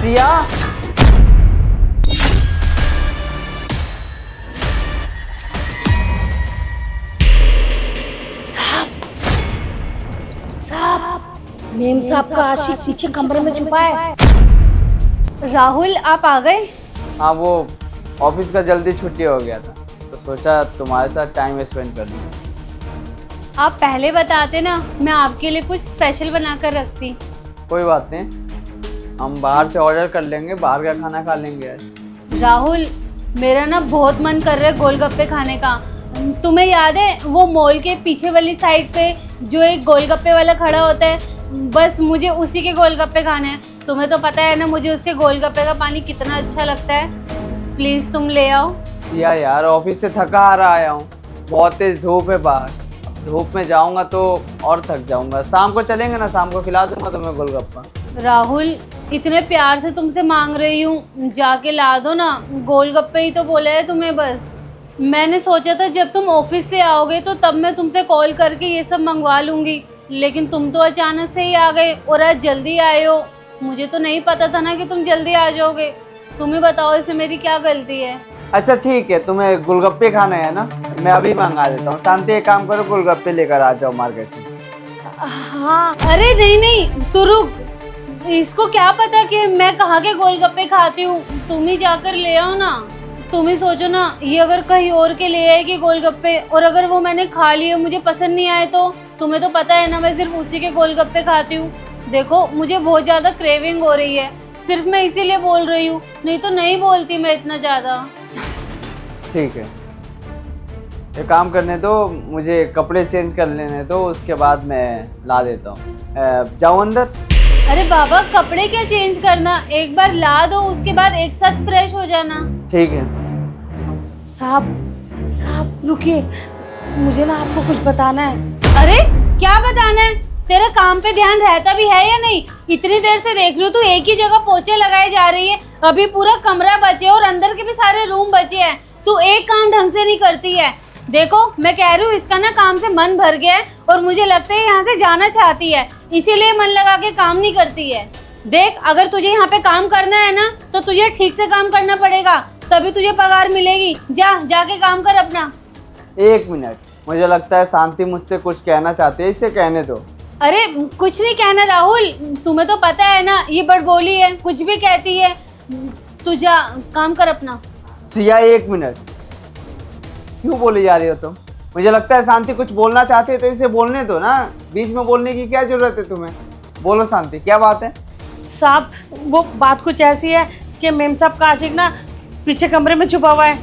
Siya, ma'am साहब का आशिक पीछे कमरे में छुपा है। राहुल आप आ गए? हाँ वो ऑफिस का जल्दी छुट्टी हो गया था तो सोचा तुम्हारे साथ टाइम स्पेंड कर लूँ। आप पहले बताते ना, मैं आपके लिए कुछ स्पेशल बना कर रखती। कोई बात नहीं, हम बाहर से ऑर्डर कर लेंगे, बाहर का खाना खा लेंगे आज। राहुल मेरा ना बहुत मन कर रहा है गोलगप्पे खाने का। तुम्हें याद है वो मॉल के पीछे वाली साइड पे जो एक गोलगप्पे वाला खड़ा होता है, बस मुझे उसी के गोलगप्पे खाने हैं। तुम्हें तो पता है ना मुझे उसके गोलगप्पे का पानी कितना अच्छा लगता है। प्लीज तुम ले आओ। सिया यार, ऑफिस से थका हारा आया हूँ, बहुत तेज धूप है बाहर, अब धूप में जाऊंगा तो और थक जाऊंगा। शाम को चलेंगे ना, शाम को खिला दूंगा तुम्हें गोलगप्पा। राहुल इतने प्यार से तुमसे मांग रही हूँ, जाके ला दो ना। गोलगप्पे ही तो बोला है तुम्हें बस। मैंने सोचा था जब तुम ऑफिस से आओगे तो तब मैं तुमसे कॉल करके ये सब मंगवा लूँगी, लेकिन तुम तो अचानक से ही आ गए और आज जल्दी आए हो। मुझे तो नहीं पता था ना कि तुम जल्दी आ जाओगे। तुम्हें बताओ इससे मेरी क्या गलती है? अच्छा ठीक है, तुम्हें गोलगप्पे खाने हैं ना, मैं अभी मंगा देता हूँ। शांति एक काम करो, गोलगप्पे लेकर आ जाओ मार्केट से। हाँ। अरे नहीं नहीं तू रुक, इसको क्या पता कि मैं कहाँ के गोलगप्पे खाती हूँ। तुम ही जाकर ले आओ ना। तुम ही सोचो ना, ये अगर कहीं और के ले आएगी गोलगप्पे और अगर वो मैंने खा लिए मुझे पसंद नहीं आए तो? तुम्हें तो पता है ना मैं सिर्फ उसी के गोलगप्पे खाती हूँ। देखो मुझे बहुत ज़्यादा क्रेविंग हो रही है, सिर्फ मैं इसीलिए बोल रही हूँ, नहीं तो नहीं बोलती मैं इतना ज़्यादा। ठीक है, एक काम करने दो, मुझे कपड़े चेंज कर लेने दो, उसके बाद मैं ला देता हूँ। जाऊँ अंदर? अरे बाबा कपड़े क्या चेंज करना, एक बार ला दो उसके बाद एक साथ फ्रेश हो जाना। ठीक है। साहब रुकिए, मुझे ना आपको कुछ बताना है। अरे क्या बताना है? तेरा काम पे ध्यान रहता भी है या नहीं? इतनी देर से देख रही हूँ तू एक ही जगह पोछे लगाए जा रही है। अभी पूरा कमरा बचे और अंदर के भी सारे रूम बचे हैं, तू एक काम ढंग से नहीं करती है। देखो मैं कह रही हूँ इसका ना काम से मन भर गया है और मुझे लगता है यहाँ से जाना चाहती है, इसीलिए मन लगा के काम नहीं करती है। देख अगर तुझे यहाँ पे काम करना है ना तो तुझे ठीक से काम करना पड़ेगा, तभी तुझे पगार मिलेगी। जाके काम कर अपना। एक मिनट, मुझे लगता है शांति मुझसे कुछ कहना चाहती है, इसे कहने दो। अरे कुछ नहीं कहना राहुल, तुम्हें तो पता है ना ये बड़बोली है, कुछ भी कहती है। तू जा काम कर अपना। सिया एक मिनट, क्यों बोली जा रही हो तुम? मुझे लगता है शांति कुछ बोलना चाहती है तो इसे बोलने दो ना, बीच में बोलने की क्या जरूरत है तुम्हें? बोलो शांति, क्या बात है? साहब वो बात कुछ ऐसी है कि मेम साहब का आशिक ना पीछे कमरे में छुपा हुआ है।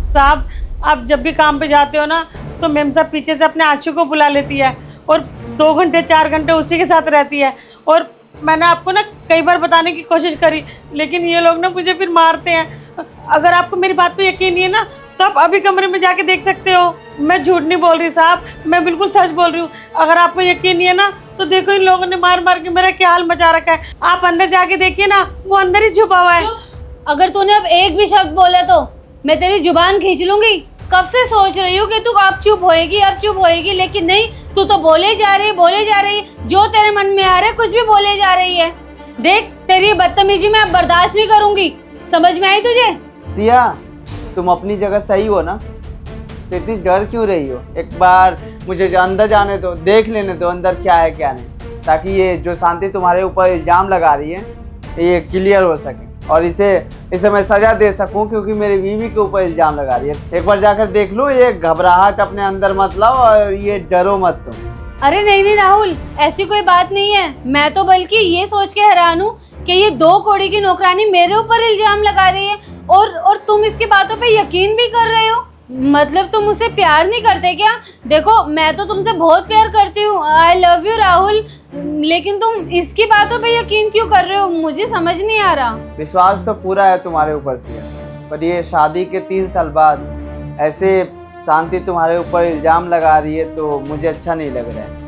साहब आप जब भी काम पे जाते हो ना तो मेम साहब पीछे से अपने आशिक को बुला लेती है और 2 घंटे 4 घंटे उसी के साथ रहती है। और मैंने आपको ना कई बार बताने की कोशिश करी, लेकिन ये लोग ना मुझे फिर मारते हैं। अगर आपको मेरी बात पे यकीन नहीं है ना तो आप अभी कमरे में जाके देख सकते हो। मैं झूठ नहीं बोल रही साहब, मैं बिल्कुल सच बोल रही हूँ। अगर आपको यकीन नहीं है ना तो देखो इन लोगों ने मार मार के मेरा क्या हाल मचा रखा है। आप अंदर जाके देखिए ना, वो अंदर ही छुपा हुआ है। अगर तूने अब एक भी शब्द बोला तो मैं तेरी जुबान खींच लूंगी। कब से सोच रही हूँ कि तू अब चुप होएगी, लेकिन नहीं, तू तो बोले जा रही, जो तेरे मन में आ रहा है कुछ भी बोले जा रही है। देख तेरी बदतमीजी मैं अब बर्दाश्त नहीं करूंगी, समझ में आई तुझे? सिया तुम अपनी जगह सही हो ना, तो इतनी डर क्यों रही हो? एक बार मुझे अंदर जाने दो, देख लेने दो अंदर क्या है क्या नहीं, ताकि ये जो शांति तुम्हारे ऊपर इल्ज़ाम लगा रही है ये क्लियर हो सके और इसे मैं सजा दे सकूं, क्योंकि मेरी बीवी के ऊपर इल्ज़ाम लगा रही है। एक बार जाकर देख लो, ये घबराहट अपने अंदर मत लाओ और ये डरो मत तुम। अरे नहीं राहुल, ऐसी कोई बात नहीं है। मैं तो बल्कि ये सोच के हैरान हूँ कि ये 2 कौड़ी की नौकरानी मेरे ऊपर इल्जाम लगा रही है और तुम इसकी बातों पे यकीन भी कर रहे हो। मतलब तुम मुझसे प्यार नहीं करते क्या? देखो मैं तो तुमसे बहुत प्यार करती हूँ, आई लव यू राहुल, लेकिन तुम इसकी बातों पे यकीन क्यों कर रहे हो? मुझे समझ नहीं आ रहा। विश्वास तो पूरा है तुम्हारे ऊपर से, पर ये शादी के 3 साल बाद ऐसे शांति तुम्हारे ऊपर इल्ज़ाम लगा रही है तो मुझे अच्छा नहीं लग रहा है।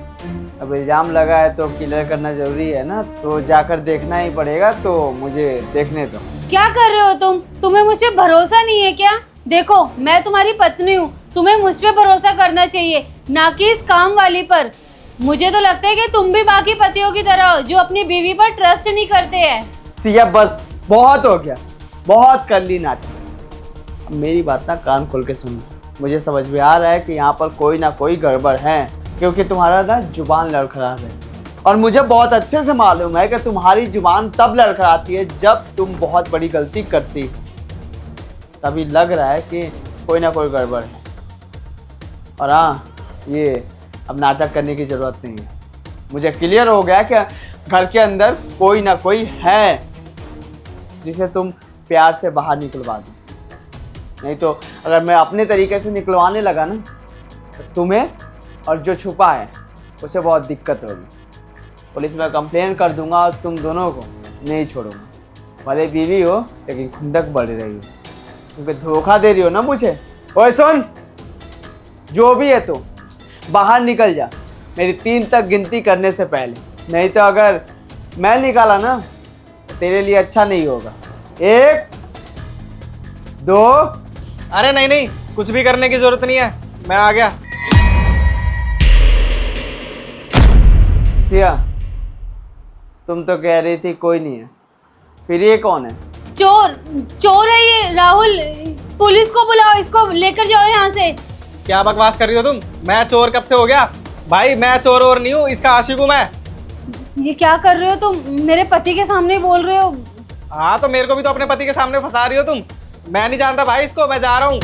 अब इल्ज़ाम लगा है तो क्लियर करना ज़रूरी है ना, तो जाकर देखना ही पड़ेगा, तो मुझे देखने दो। क्या कर रहे हो तुम्हें मुझ पे भरोसा नहीं है क्या? देखो मैं तुम्हारी पत्नी हूँ, तुम्हें मुझ पे भरोसा करना चाहिए, ना कि इस काम वाली पर। मुझे तो लगता है कि तुम भी बाकी पतियों की तरह हो, जो अपनी बीवी पर ट्रस्ट नहीं करते हैं। सिया बस बहुत हो गया, बहुत कर ली नाटक। अब मेरी बात ना कान खोल के सुन। मुझे समझ में आ रहा है कि यहाँ पर कोई ना कोई गड़बड़ है, क्योंकि तुम्हारा ना जुबान लड़खड़ा है। और मुझे बहुत अच्छे से मालूम है कि तुम्हारी जुबान तब लड़खड़ाती है जब तुम बहुत बड़ी गलती करती हो। तभी लग रहा है कि कोई ना कोई गड़बड़ है। और हाँ, ये अब नाटक करने की ज़रूरत नहीं है। मुझे क्लियर हो गया कि घर के अंदर कोई ना कोई है जिसे तुम प्यार से बाहर निकलवा दो। नहीं तो अगर मैं अपने तरीके से निकलवाने लगा ना, तो तुम्हें और जो छुपा है उसे बहुत दिक्कत होगी। पुलिस में कंप्लेन कर दूंगा और तुम दोनों को नहीं छोड़ूंगा। भले बीवी हो लेकिन खुंदक बढ़ रही हो, क्योंकि धोखा दे रही हो ना मुझे। ओए सुन, जो भी है तो बाहर निकल जा मेरी 3 तक गिनती करने से पहले। नहीं तो अगर मैं निकाला ना तो तेरे लिए अच्छा नहीं होगा। 1 2। अरे नहीं नहीं, कुछ भी करने की जरूरत नहीं है, मैं आ गया। सिया, तुम तो कह रही थी कोई नहीं है, फिर ये कौन है? चोर चोर है ये राहुल। पुलिस को बुलाओ, इसको लेकर जाओ यहाँ से। क्या बकवास कर रही हो तुम? मैं चोर कब से हो गया? भाई मैं चोर और नहीं हूँ, इसका आशिक हूँ मैं। ये क्या कर रहे हो तुम? मेरे पति के सामने बोल रहे हो? हाँ तो मेरे को भी तो अपने पति के सामने फंसा रही हो तुम। मैं नहीं जानता भाई इसको, मैं जा रहा हूँ।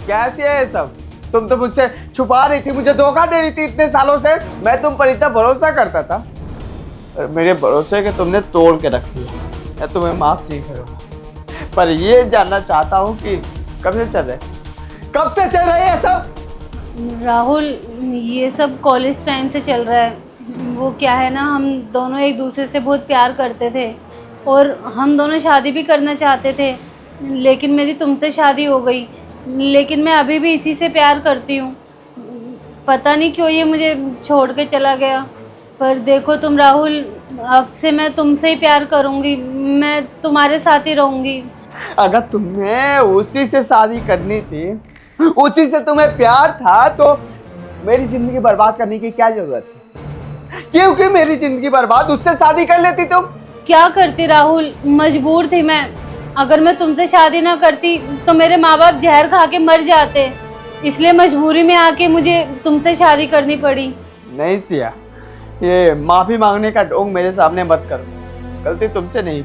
कैसे है ये सब? तुम तो मुझसे छुपा रही थी, मुझे धोखा दे रही थी इतने सालों से। मैं तुम पर इतना भरोसा करता था, और मेरे भरोसे के तुमने तोड़ के रख दिया। मैं तुम्हें माफ नहीं करूँगा, पर ये जानना चाहता हूँ कि कब से चल रहे ये सब? राहुल, ये सब कॉलेज टाइम से चल रहा है। वो क्या है ना, हम दोनों एक दूसरे से बहुत प्यार करते थे और हम दोनों शादी भी करना चाहते थे, लेकिन मेरी तुमसे शादी हो गई। लेकिन मैं अभी भी इसी से प्यार करती हूँ। पता नहीं क्यों ये मुझे छोड़ के चला गया। पर देखो तुम राहुल, अब से मैं तुमसे ही प्यार करूँगी, मैं तुम्हारे साथ ही रहूँगी। अगर तुम्हें उसी से शादी करनी थी, उसी से तुम्हें प्यार था, तो मेरी जिंदगी बर्बाद करने की क्या जरूरत थी? क्योंकि मेरी जिंदगी बर्बाद, उससे शादी कर लेती तुम। क्या करती राहुल, मजबूर थी मैं। अगर मैं तुमसे शादी ना करती तो मेरे माँ बाप जहर खा के मर जाते, इसलिए मजबूरी में आके मुझे तुमसे शादी करनी पड़ी। नहीं सिया, ये माफी मांगने का ढोंग मेरे सामने मत करो। गलती तुमसे नहीं,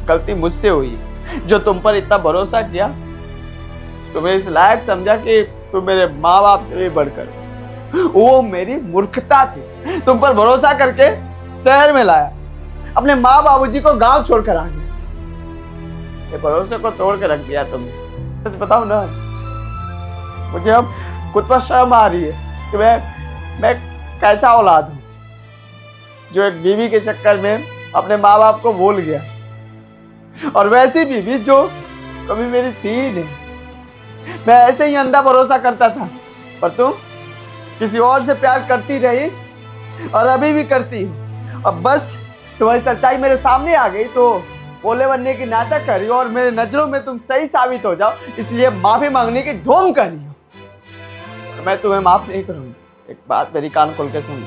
गलती मुझसे हुई। जो तुम पर इतना भरोसा किया, तुम्हें इस लायक समझा कि तुम मेरे माँ बाप से भी बढ़कर, वो मेरी मूर्खता थी। तुम पर भरोसा करके शहर में लाया, अपने माँ बाबूजी को गांव छोड़कर आ गया। ये भरोसे को तोड़ के रख दिया तुमने। सच बताओ ना, मुझे अब खुद पर शर्म आ रही है कि मैं कैसा औलाद हूँ जो एक बीवी के चक्कर में अपने माँ बाप को भूल गया, और वैसी बीवी जो कभी मेरी थी ही नहीं। मैं ऐसे ही अंधा भरोसा करता था, पर तुम किसी और से प्यार करती रही और अभी भी करती हो। अब बस तुम्हारी सच्चाई मेरे सामने आ गई तो बोले बनने की नाटक करी हो, और मेरे नजरों में तुम सही साबित हो जाओ, इसलिए माफी मांगने की ढोंग करी हो। मैं तुम्हें माफ नहीं करूंगा। एक बात मेरी कान खोल के सुन,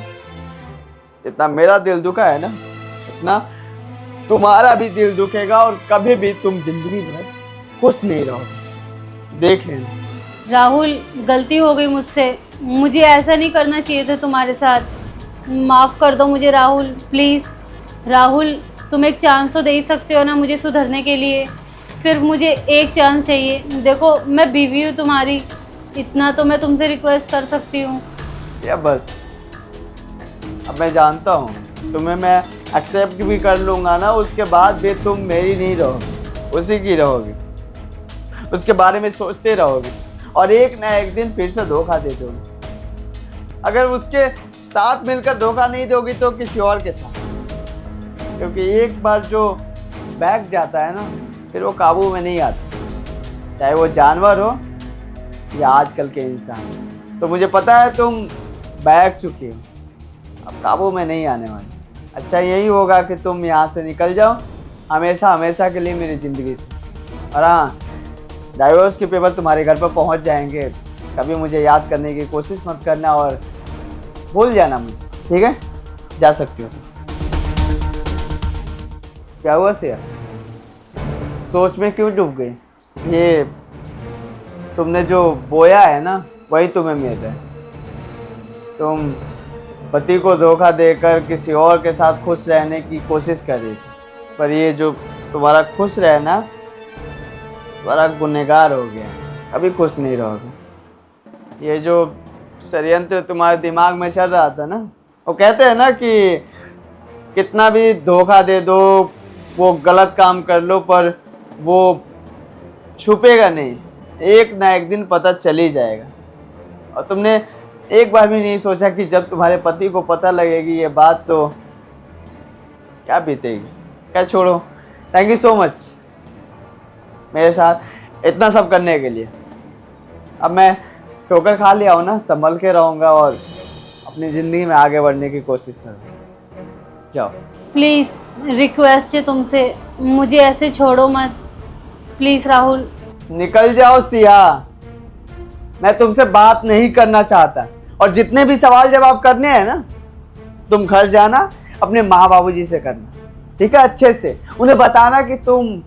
जितना मेरा दिल दुखा है ना, उतना तुम्हारा भी दिल दुखेगा, और कभी भी तुम जिंदगी भर खुश नहीं रहोगे। देख लेना। राहुल, गलती हो गई मुझसे, मुझे ऐसा नहीं करना चाहिए था तुम्हारे साथ। माफ़ कर दो मुझे राहुल, प्लीज़। राहुल, तुम एक चांस तो दे ही सकते हो ना मुझे सुधरने के लिए। सिर्फ मुझे एक चांस चाहिए। देखो मैं बीवी हूँ तुम्हारी, इतना तो मैं तुमसे रिक्वेस्ट कर सकती हूँ। या बस, अब मैं जानता हूँ तुम्हें मैं एक्सेप्ट भी कर लूँगा ना, उसके बाद भी तुम मेरी नहीं रहोगी, उसी की रहोगी, उसके बारे में सोचते रहोगी, और एक ना एक दिन फिर से धोखा दे दोगी। अगर उसके साथ मिलकर धोखा नहीं दोगी तो किसी और के साथ, क्योंकि एक बार जो बहक जाता है ना, फिर वो काबू में नहीं आता, चाहे वो जानवर हो या आजकल के इंसान। तो मुझे पता है तुम बहक चुकी हो, अब काबू में नहीं आने वाली। अच्छा यही होगा कि तुम यहाँ से निकल जाओ हमेशा हमेशा के लिए मेरी ज़िंदगी से। और हाँ, डाइवोर्स के पेपर तुम्हारे घर पर पहुँच जाएंगे, कभी मुझे याद करने की कोशिश मत करना और भूल जाना मुझे, ठीक है? जा सकती हो तुम। क्या हुआ सिया? सोच में क्यों डूब गई? ये तुमने जो बोया है ना वही तुम्हें मिल रहा है। तुम पति को धोखा देकर किसी और के साथ खुश रहने की कोशिश कर रही थी, पर ये जो तुम्हारा खुश रहना तुम्हारा गुनहगार हो गया, कभी खुश नहीं रहोगे। ये जो षड्यंत्र तुम्हारे दिमाग में चल रहा था ना, वो कहते हैं ना कि कितना भी धोखा दे दो, वो गलत काम कर लो, पर वो छुपेगा नहीं, एक ना एक दिन पता चल ही जाएगा। और तुमने एक बार भी नहीं सोचा कि जब तुम्हारे पति को पता लगेगी ये बात तो क्या बीतेगी। क्या छोड़ो, थैंक यू सो मच मेरे साथ इतना सब करने के लिए। अब मैं ठोकर खा लिया हूँ ना, संभल के रहूँगा और अपनी ज़िंदगी में आगे बढ़ने की कोशिश करूँगा। जाओ। प्लीज रिक्वेस्ट है तुमसे, मुझे ऐसे छोड़ो मत प्लीज राहुल। निकल जाओ सिया, मैं तुमसे बात नहीं करना चाहता। और जितने भी सवाल जवाब करने हैं ना, तुम घर जाना अपने माँ बाबूजी से करना, ठीक है? अच्छे से उन्हें बताना कि तुम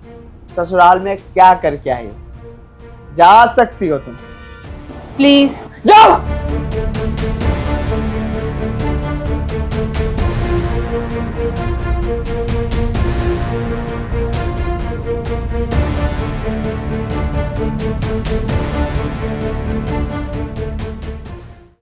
ससुराल में क्या करके आई हो। जा सकती हो तुम, प्लीज जाओ।